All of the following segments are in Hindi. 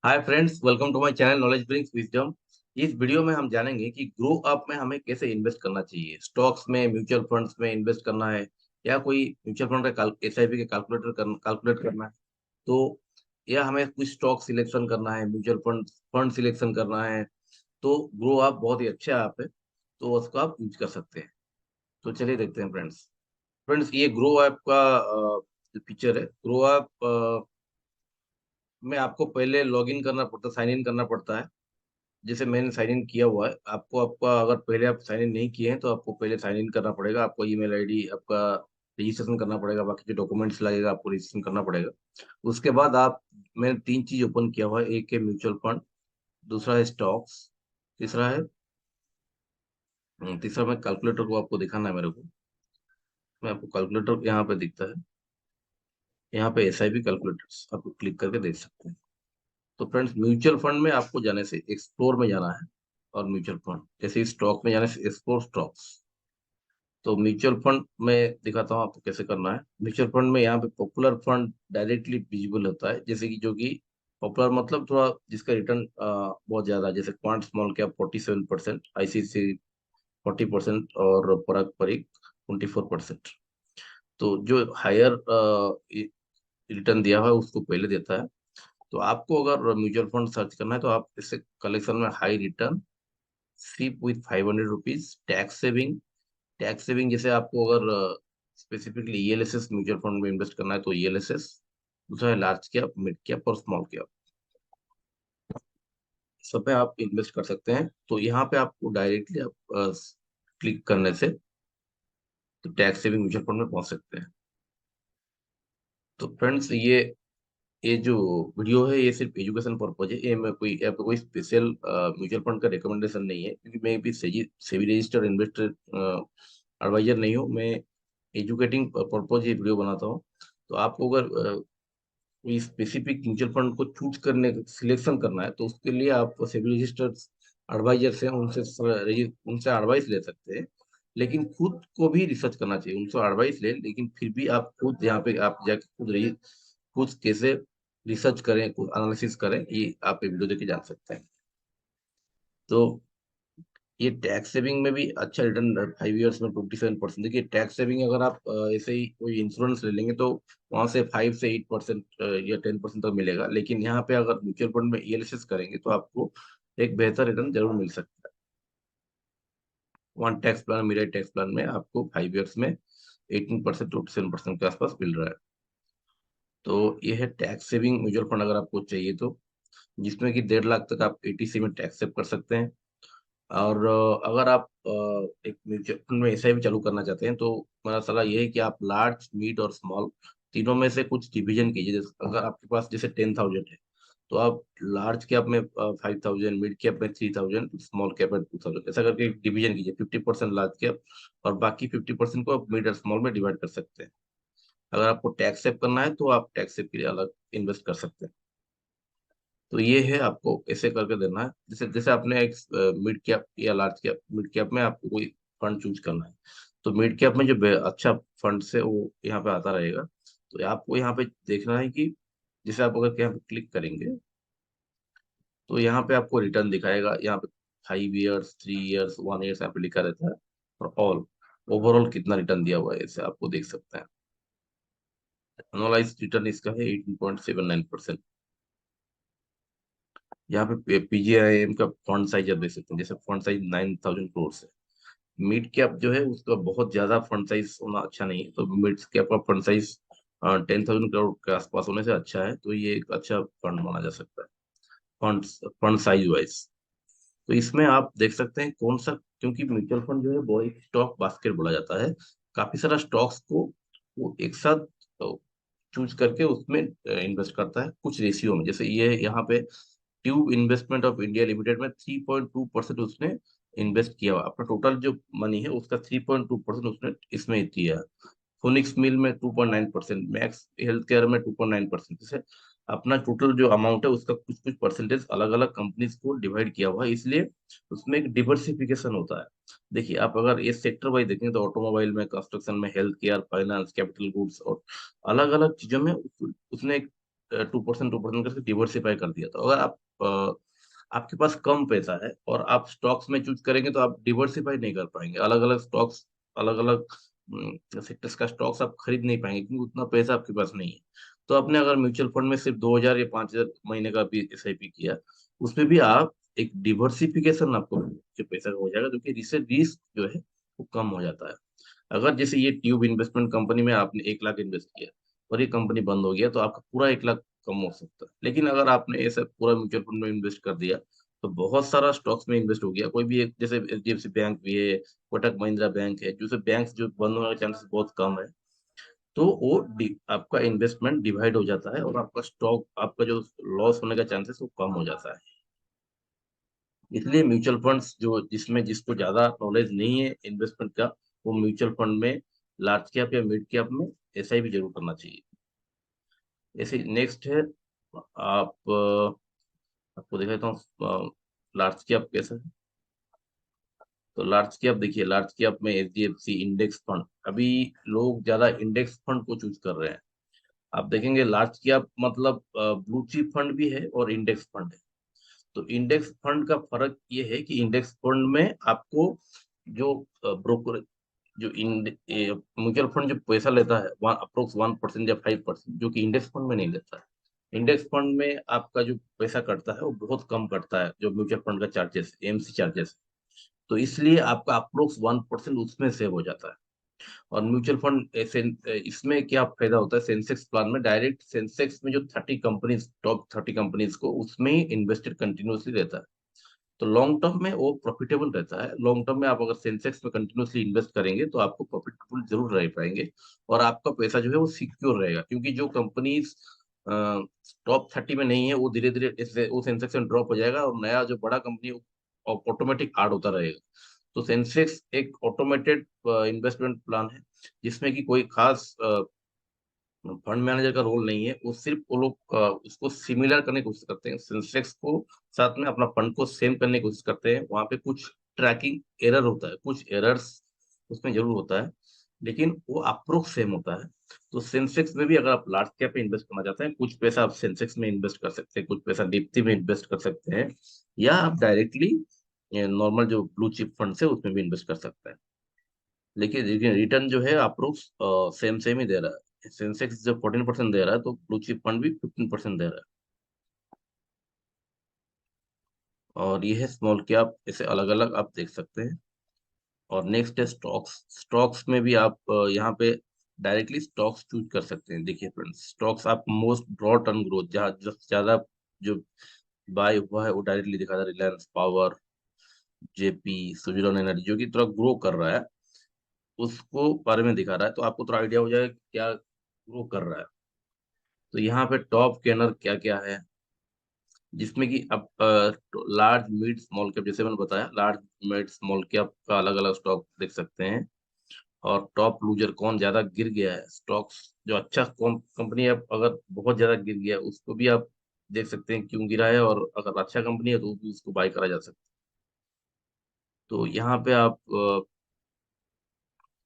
Hi friends, welcome to my channel knowledge brings wisdom. इस वीडियो में हम जानेंगे कि ग्रो अप में हमें कैसे इन्वेस्ट करना चाहिए। स्टॉक्स में, म्यूचुअल फंड्स में इन्वेस्ट करना है या कोई म्यूचुअल फंड का एसआईपी के कैलकुलेट करना है। तो या हमें कुछ स्टॉक सिलेक्शन करना है, म्यूचुअल फंड फंड सिलेक्शन करना है। तो ग्रो अप बहुत ही अच्छा ऐप है, तो उसको आप यूज कर सकते हैं। तो चलिए देखते हैं फ्रेंड्स। फ्रेंड्स, ये ग्रो ऐप का फीचर है। ग्रो ऐप में आपको पहले लॉग इन करना पड़ता है, साइन इन करना पड़ता है। जैसे मैंने साइन इन किया हुआ है। आपको आपका अगर पहले आप साइन इन नहीं किए हैं तो आपको पहले साइन इन करना पड़ेगा। आपको ईमेल आईडी, आपका रजिस्ट्रेशन करना पड़ेगा, बाकी जो डॉक्यूमेंट्स लगेगा आपको रजिस्ट्रेशन करना पड़ेगा। उसके बाद आप मैंने तीन चीज ओपन किया हुआ है। एक है म्यूचुअल फंड, दूसरा है स्टॉक्स, तीसरा है तीसरा मैं कैलकुलेटर को आपको दिखाना है मेरे को। मैं आपको कैलकुलेटर यहाँ पे दिखता है। यहाँ पे एसआईपी कैलकुलेटर्स आपको क्लिक करके देख सकते हैं। तो फ्रेंड्स, म्यूचुअल फंड में आपको जाने से एक्सप्लोर में जाना है। और म्यूचुअल फंड जैसे स्टॉक में जाने से एक्सप्लोर स्टॉक्स। तो म्यूचुअल फंड में दिखाता हूँ आपको कैसे करना है। म्यूचुअल फंड में यहाँ पे पॉपुलर फंड डायरेक्टली विजिबल होता है, जैसे कि जो कि पॉपुलर मतलब थोड़ा जिसका रिटर्न बहुत ज्यादा है। जैसे क्वांट स्मॉल कैप 47%, आईसीसी 40% और पराग परिक 24%। तो जो हायर रिटर्न दिया हुआ है उसको पहले देता है। तो आपको अगर म्यूचुअल फंड सर्च करना है तो आप इसे कलेक्शन में high return, SIP with 500 rupees, tax saving जैसे आपको अगर स्पेसिफिकली ईएलएसएस म्यूचुअल फंड में इन्वेस्ट करना है तो ईएलएसएस। दूसरा है लार्ज कैप, मिड कैप और स्मॉल कैप। सब में आप इन्वेस्ट कर सकते हैं। तो यहाँ पे आपको डायरेक्टली आप क्लिक करने से तो टैक्स सेविंग म्यूचुअल फंड में पहुंच सकते हैं। तो फ्रेंड्स, ये जो वीडियो है ये सिर्फ एजुकेशन पर्पज है। ये मैं कोई आपको कोई स्पेशल म्यूचुअल फंड का रिकमेंडेशन नहीं है, क्योंकि मैं भी सेबी रजिस्टर्ड इन्वेस्टर एडवाइजर नहीं हूँ। मैं एजुकेटिंग पर्पज ये वीडियो बनाता हूँ। तो आपको अगर कोई स्पेसिफिक म्यूचुअल फंड को चूज करने सिलेक्शन करना है तो उसके लिए आप सेबी रजिस्टर्ड एडवाइजर से उनसे एडवाइस ले सकते हैं। लेकिन खुद को भी रिसर्च करना चाहिए। उनसे एडवाइस ले, लेकिन फिर भी आप खुद यहाँ पे आप जाके खुद कैसे रिसर्च करें, खुद एनालिसिस करें, ये आप ये वीडियो देख के जान सकते हैं। तो ये टैक्स सेविंग में भी अच्छा रिटर्न 5 ईयर्स में 27%। देखिए, टैक्स सेविंग अगर आप ऐसे ही कोई इंश्योरेंस ले लेंगे तो वहां से 5 से 8% या 10% तक मिलेगा। लेकिन यहाँ पे अगर म्यूचुअल फंड में ईएलएसएस करेंगे तो आपको एक बेहतर रिटर्न जरूर मिल सकता है। वन टैक्स प्लान, मेरा टैक्स प्लान में आपको 5 ईयर्स में 18% टू 7% के आसपास मिल रहा है। तो ये है टैक्स सेविंग म्यूचुअल फंड अगर आपको चाहिए तो, जिसमें कि 1.5 लाख तक आप एटीसी में टैक्स सेव कर सकते हैं। और अगर आप एक म्यूचुअल फंड में एसआईपी चालू करना चाहते हैं तो मेरा सलाह ये है कि आप लार्ज, मिड और स्मॉल तीनों में से कुछ डिवीजन कीजिए। अगर आपके पास जैसे 10,000 है तो आप लार्ज कैप में 5,000, मिड कैप में 3,000, स्मॉल कैप में 2,000, ऐसा करके डिवीजन कीजिए। 50% लार्ज कैप और बाकी 50% को आप मिड और स्मॉल में डिवाइड कर सकते हैं। अगर आपको टैक्स सेव करना है तो आप टैक्स सेव के लिए अलग इन्वेस्ट कर सकते हैं। तो ये है, आपको ऐसे करके देना है। जैसे जैसे आपने एक मिड कैप या लार्ज कैप, मिड कैप में आपको कोई फंड चूज करना है तो मिड कैप में जो अच्छा फंड है वो यहाँ पे आता रहेगा। तो आपको यहाँ पे देखना है कि जैसे आप अगर यहाँ पे क्लिक करेंगे तो यहाँ पे आपको रिटर्न दिखाएगा। यहाँ पे 5 ईयर्स, 3 ईयर्स, 1 ईयर्स यहाँ पे लिखा रहता है। और ऑल ओवरऑल कितना रिटर्न दिया हुआ है इसे आपको देख सकते हैं। एनुअलाइज रिटर्न इसका है 18.79%। यहाँ पे पीजीआईएम का फंड साइज आप देख सकते हैं। जैसे फंड साइज 9,000 करोड़ है। मिड कैप जो है उसका बहुत ज्यादा फंड साइज होना अच्छा नहीं है। तो मिड कैप का फंड साइज 10,000 करोड़ के आसपास होने से अच्छा है। तो ये एक अच्छा फंड माना जा सकता है फंड फंड साइज वाइज। तो इसमें आप देख सकते हैं कौन सा, क्योंकि म्यूचुअल फंड जो है वो एक स्टॉक बास्केट बोला जाता है। काफी सारा स्टॉक्स को वो एक साथ चूज करके उसमें इन्वेस्ट करता है कुछ रेशियो में। जैसे ये यहाँ पे tube investment of India limited में 3.2% उसने इन्वेस्ट किया हुआ। अपना टोटल जो मनी है उसका 3.2% उसने इसमें दिया है। फोनिक्स मिल में 2.9%, मैक्स हेल्थ केयर में 2.9%। जैसे अपना टोटल जो अमाउंट है उसका कुछ कुछ परसेंटेज अलग अलग कंपनीज को डिवाइड किया हुआ है, इसलिए उसमें एक डिवर्सिफिकेशन होता है। देखिए, आप अगर ये सेक्टर वाइज देखें तो ऑटोमोबाइल में, कंस्ट्रक्शन में, health care, finance, capital goods और अलग अलग चीजों में उसने एक 2% करके डिवर्सिफाई कर दिया। तो अगर आप आपके पास कम पैसा है और आप स्टॉक्स में चूज करेंगे तो आप डिवर्सिफाई नहीं कर पाएंगे, अलग अलग स्टॉक्स, अलग अलग सेक्टर्स का स्टॉक्स आप खरीद नहीं पाएंगे क्योंकि उतना पैसा आपके पास नहीं है। तो आपने अगर म्यूचुअल फंड में सिर्फ 2,000 या 5,000 महीने का भी SIP किया, उसमें भी आप एक डिवर्सिफिकेशन आपको जो पैसा का हो जाएगा, जो कि रिस्क जो है वो कम हो जाता है। अगर जैसे ये ट्यूब इन्वेस्टमेंट कंपनी में आपने 1 लाख इन्वेस्ट किया और ये कंपनी बंद हो गया तो आपका पूरा 1 लाख कम हो सकता है। लेकिन अगर आपने ऐसा पूरा म्यूचुअल फंड में इन्वेस्ट कर दिया तो बहुत सारा स्टॉक्स में इन्वेस्ट हो गया, कोई भी एक, जैसे HDFC बैंक भी है, कोटक महिंद्रा बैंक है, जो बैंक जो बंद होने के चांसेस बहुत कम है, तो वो आपका इन्वेस्टमेंट डिवाइड हो जाता है और आपका स्टॉक, आपका जो लॉस होने का चांसेस वो कम हो जाता है। इसलिए म्यूचुअल फंड्स जो जिसमें जिसको ज्यादा नॉलेज नहीं है इन्वेस्टमेंट का, वो म्यूचुअल फंड में लार्ज कैप या मिड कैप में SIP जरूर करना चाहिए। ऐसे नेक्स्ट है, आप आपको दिखाता हूँ लार्ज कैप कैसा है। तो लार्ज कैप देखिए, लार्ज कैप में HDFC इंडेक्स फंड, अभी लोग ज्यादा इंडेक्स फंड को चूज कर रहे हैं। आप देखेंगे लार्ज कैप मतलब ब्लू चिप फंड भी है और इंडेक्स फंड है। तो इंडेक्स फंड का फर्क ये है कि इंडेक्स फंड में आपको जो ब्रोकर, जो म्यूचुअल फंड जो पैसा लेता है वन अप्रोक्स 1% या 5%, जो कि इंडेक्स फंड में नहीं लेता है। इंडेक्स फंड में आपका जो पैसा कटता है वो बहुत कम कटता है, जो म्यूचुअल फंड का चार्जेस, AMC चार्जेस। तो इसलिए आपका अप्रोक्स 1% उसमें सेव हो जाता है। और म्यूचुअल फंड ऐसे, इसमें क्या फायदा होता है, सेंसेक्स प्लान में डायरेक्ट सेंसेक्स में जो 30 कंपनीज, टॉप 30 कंपनीज को उसमें ही इन्वेस्टेड कंटिन्यूसली रहता है। तो लॉन्ग टर्म में वो प्रॉफिटेबल रहता है। लॉन्ग टर्म में आप अगर सेंसेक्स में कंटिन्यूसली इन्वेस्ट करेंगे तो आपको प्रॉफिटेबल जरूर रह पाएंगे और आपका पैसा जो है वो सिक्योर रहेगा, क्योंकि जो कंपनीज टॉप 30 में नहीं है वो धीरे धीरे वो सेंसेक्स में ड्रॉप हो जाएगा और नया जो बड़ा कंपनी ऑटोमेटिक ऐड होता रहेगा। तो सेंसेक्स एक ऑटोमेटेड इन्वेस्टमेंट प्लान है जिसमें कि कोई खास फंड मैनेजर का रोल नहीं है। वो सिर्फ वो लोग उसको सिमिलर करने की कोशिश करते हैं, सेंसेक्स को साथ में अपना फंड को सेम करने की कोशिश करते हैं। वहां पे कुछ ट्रैकिंग एरर होता है, कुछ एरर्स उसमें जरूर होता है, लेकिन वो अप्रोक्स सेम होता है। तो सेंसेक्स में भी अगर आप लार्ज कैप में इन्वेस्ट करना चाहते हैं, कुछ पैसा आप सेंसेक्स में इन्वेस्ट कर सकते हैं, कुछ पैसा निफ्टी में इन्वेस्ट कर सकते हैं, या आप डायरेक्टली नॉर्मल जो ब्लू चिप फंड है उसमें भी इन्वेस्ट कर सकते हैं। लेकिन लेकिन रिटर्न जो है अप्रोक्स सेम सेम ही दे रहा है। सेंसेक्स जब 14% दे रहा है तो ब्लू चिप फंड भी 15% दे रहा है। और ये है स्मॉल कैप, ऐसे अलग अलग आप देख सकते हैं। और नेक्स्ट है स्टॉक्स। स्टॉक्स में भी आप यहाँ पे डायरेक्टली स्टॉक्स चूज कर सकते हैं। देखिए फ्रेंड्स, स्टॉक्स आप मोस्ट ब्रॉड टर्म ग्रोथ, जहाँ जो ज्यादा जो बाय हुआ है वो डायरेक्टली दिखा था, Reliance power, JP, Suzlon energy, जो कि थोड़ा ग्रो कर रहा है, उसको बारे में दिखा रहा है। तो आपको थोड़ा आइडिया हो जाएगा कि क्या ग्रो कर रहा है। तो यहाँ पे टॉप गेनर क्या क्या है, जिसमें कि अब लार्ज मिड स्मॉल कैप, जैसे मैंने बताया, लार्ज मिड स्मॉल कैप का अलग अलग स्टॉक देख सकते हैं। और टॉप लूजर कौन ज्यादा गिर गया है, स्टॉक्स जो अच्छा कंपनी है अगर बहुत ज्यादा गिर गया है उसको भी आप देख सकते हैं क्यों गिरा है, और अगर अच्छा कंपनी है तो भी उसको बाय करा जा सकता है। तो यहाँ पे आप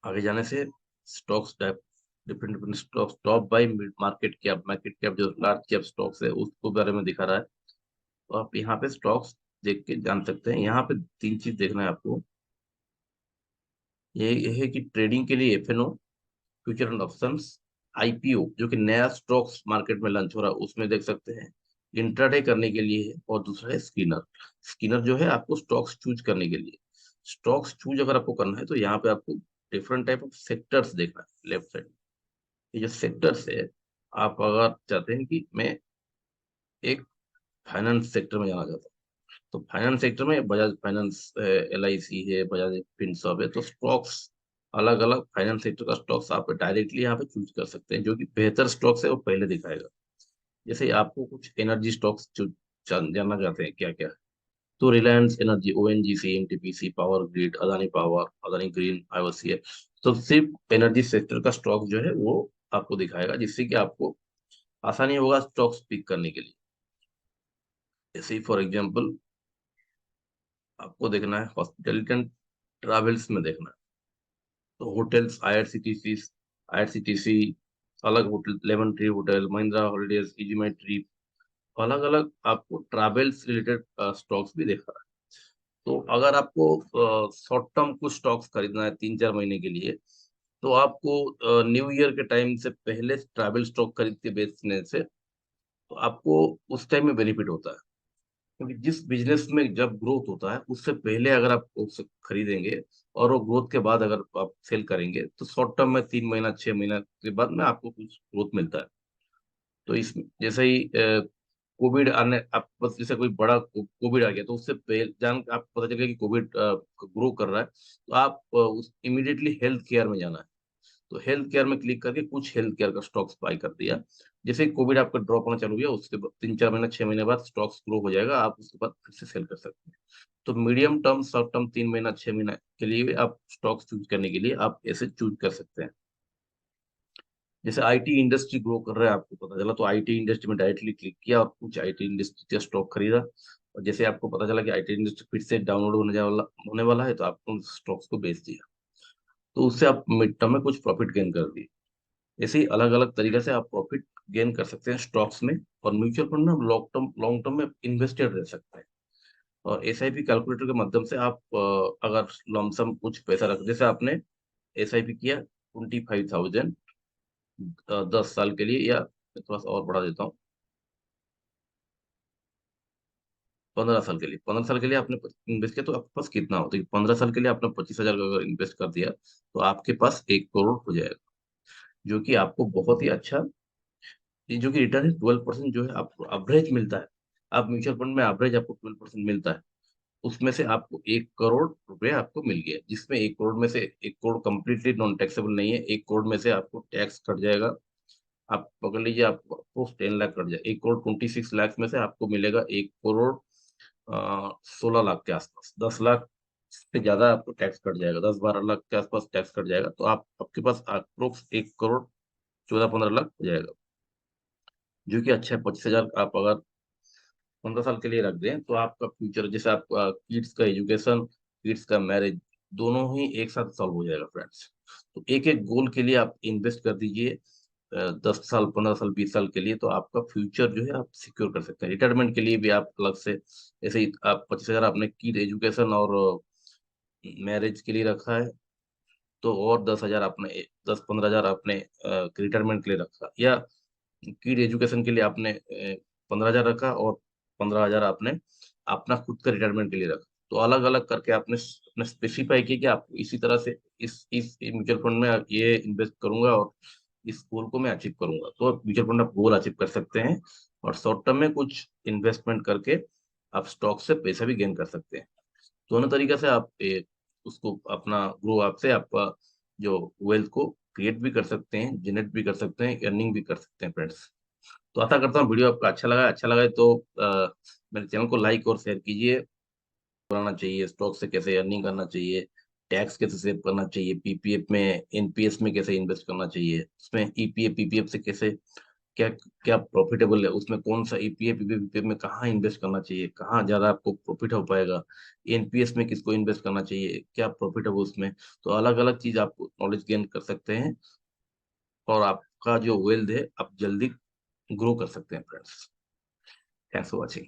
आगे जाने से stocks type, different different stocks, top by mid market cap जो लार्ज कैप स्टॉक्स है उसको बारे में दिखा रहा है। तो आप यहाँ पे स्टॉक्स देख के जान सकते हैं। यहाँ पे 3 चीज देखना है आपको। ये है कि ट्रेडिंग के लिए FNO, future and options, IPO जो कि नया स्टॉक्स मार्केट में लॉन्च हो रहा है उसमें देख सकते हैं, इंट्राडे करने के लिए है, और दूसरा है स्किनर। स्किनर जो है आपको स्टॉक्स चूज करने के लिए। स्टॉक्स चूज अगर आपको करना है तो यहाँ पे आपको डिफरेंट टाइप ऑफ सेक्टर्स देखना है लेफ्ट साइड। ये जो सेक्टर्स है, आप अगर चाहते हैं कि मैं एक फाइनेंस सेक्टर में जाना चाहता हूँ, तो फाइनेंस सेक्टर में बजाज फाइनेंस है, LIC है, बजाज फिनसर्व है। तो स्टॉक्स, अलग अलग फाइनेंस सेक्टर का स्टॉक्स आप डायरेक्टली यहाँ पे चूज कर सकते हैं, जो कि बेहतर स्टॉक्स है वो पहले दिखाएगा। जैसे आपको कुछ एनर्जी स्टॉक्स जानना चाहते हैं क्या क्या है, तो Reliance energy, ONGC, NTPC, power grid, Adani power, Adani green, IOCL। तो सिर्फ एनर्जी सेक्टर का स्टॉक जो है वो आपको दिखाएगा, जिससे कि आपको आसानी होगा स्टॉक्स पिक करने के लिए। जैसे ही फॉर एग्जाम्पल आपको देखना है हॉस्पिटलिटी एंड ट्रैवल्स में देखना है, तो होटल्स, IRCTC, अलग hotel, Lemon Tree hotel, Mahindra Holidays, easy my trip, अलग अलग आपको ट्रैवल्स रिलेटेड स्टॉक्स भी देखा है। तो अगर आपको शॉर्ट टर्म कुछ स्टॉक्स खरीदना है 3-4 महीने के लिए, तो आपको न्यू ईयर के टाइम से पहले ट्रैवल स्टॉक खरीद के बेचने से तो आपको उस टाइम में बेनिफिट होता है। क्योंकि जिस बिजनेस में जब ग्रोथ होता है उससे पहले अगर आप उसे खरीदेंगे और वो ग्रोथ के बाद अगर आप सेल करेंगे तो शॉर्ट टर्म में 3 महीना 6 महीना के बाद में आपको कुछ ग्रोथ मिलता है। तो इस जैसे ही कोविड आने, आप बस जैसे कोई बड़ा कोविड आ गया तो उससे पहले जान आपको पता चल गया कि कोविड ग्रो कर रहा है, तो आप उस इमीडिएटली हेल्थ केयर में जाना है। तो हेल्थ केयर में क्लिक करके कुछ हेल्थ केयर का स्टॉक्स बाय कर दिया। जैसे कोविड आपका ड्रॉप होना चालू हुआ उसके बाद 3-4 महीना 6 महीने बाद स्टॉक्स ग्रो हो जाएगा, आप उसके बाद फिर से सेल कर सकते हैं। तो मीडियम टर्म, शॉर्ट टर्म, 3 महीना 6 महीना के लिए आप स्टॉक्स चूज करने के लिए आप ऐसे चूज कर सकते हैं। जैसे आईटी इंडस्ट्री ग्रो कर रहा है आपको पता चला, तो आईटी इंडस्ट्री में डायरेक्टली क्लिक किया और कुछ आईटी इंडस्ट्री का स्टॉक खरीदा। और जैसे आपको पता चला कि आईटी इंडस्ट्री फिर से डाउनलोड होने वाला है, तो आपको उन स्टॉक्स को बेच दिया। तो उससे आप मिड टर्म में कुछ प्रॉफिट गेन कर दिए। ऐसे ही अलग अलग तरीके से आप प्रॉफिट गेन कर सकते हैं स्टॉक्स में। और म्यूचुअल फंड में हम लॉन्ग टर्म में इन्वेस्टेड रह सकते हैं। और एसआईपी कैलकुलेटर के माध्यम से आप अगर लमसम कुछ पैसा रख, जैसे आपने एसआईपी किया 25,000 10 साल के लिए, या मैं थोड़ा सा और बढ़ा देता हूँ, 15 साल के लिए, 15 साल के लिए आपने इन्वेस्ट किया तो आपके पास कितना होता है? 15 साल के लिए आपने 25,000 का अगर इन्वेस्ट कर दिया तो आपके पास 1 करोड़ हो जाएगा, जो कि आपको बहुत ही अच्छा, ये जो कि रिटर्न है 12% जो है आपको एवरेज मिलता है। आप म्यूचुअल फंड में एवरेज आपको 12% मिलता है। उसमें से आपको 1 करोड़ रुपए आपको मिल गया, जिसमें 1 करोड़ में से 1 करोड़ कंप्लीटली नॉन टैक्सेबल नहीं है। 1 करोड़ में से आपको टैक्स कट जाएगा। आप पकड़ लीजिए, आपको 10 लाख कट जाए, 1 करोड़ 26 लाख में से आपको मिलेगा 1 करोड़ 16 लाख के आसपास। 10 लाख से ज्यादा आपको टैक्स कट जाएगा, 10-12 लाख के आसपास टैक्स कट जाएगा। तो आप आपके पास अप्रोक्स 1 करोड़ 14-15 लाख हो जाएगा, जो कि अच्छा है। 25,000 आप अगर 15 साल के लिए रख दें तो आपका फ्यूचर, जैसे आपका किड्स का एजुकेशन, किड्स का मैरिज, दोनों ही एक साथ सॉल्व हो जाएगा फ्रेंड्स। तो एक एक गोल के लिए आप इन्वेस्ट कर दीजिए। 10 साल, 15 साल, 20 साल के लिए, तो आपका फ्यूचर जो है आप सिक्योर कर सकते हैं। रिटायरमेंट के लिए भी आप अलग से, जैसे ही आप 25,000 आपने किड एजुकेशन और मैरिज के लिए रखा है, तो और 10,000 आपने, 10-15 हजार आपने रिटायरमेंट के लिए रखा, या किड एजुकेशन के लिए आपने 15,000 रखा, और 15,000 आपने अपना खुद का रिटायरमेंट के लिए रखा। तो अलग अलग करके आपने अपने स्पेसिफाई किया कि आप इसी तरह से इस म्यूचुअल फंड में ये इन्वेस्ट करूंगा और इस गोल को मैं अचीव करूंगा। तो आप म्यूचुअल फंड आप गोल अचीव कर सकते हैं, और शॉर्ट टर्म में कुछ इन्वेस्टमेंट करके आप स्टॉक से पैसा भी गेन कर सकते हैं। दोनों तरीके से आप उसको अपना ग्रो आपसे आपका जो वेल्थ को क्रिएट भी कर सकते हैं, जनरेट भी कर सकते हैं, अर्निंग भी कर सकते हैं फ्रेंड्स। तो आशा करता हूँ वीडियो आपको अच्छा लगा है तो मेरे चैनल को लाइक और शेयर कीजिए। बनाना चाहिए, स्टॉक से कैसे अर्निंग करना चाहिए, टैक्स कैसे सेव करना चाहिए, पीपीएफ में, एनपीएस में कैसे इन्वेस्ट करना चाहिए, उसमें ईपीएफ पीपीएफ से कैसे, क्या क्या प्रॉफिटेबल है, उसमें कौन सा ईपीएफ पीपीएफ में कहाँ इन्वेस्ट करना चाहिए, कहाँ ज्यादा आपको प्रॉफिट हो पाएगा, एनपीएस में किसको इन्वेस्ट करना चाहिए, क्या प्रॉफिट है वो उसमें। तो अलग अलग चीज आपको नॉलेज गेन कर सकते हैं, और आपका जो वेल्थ है आप जल्दी ग्रो कर सकते हैं फ्रेंड्स। Thanks for watching.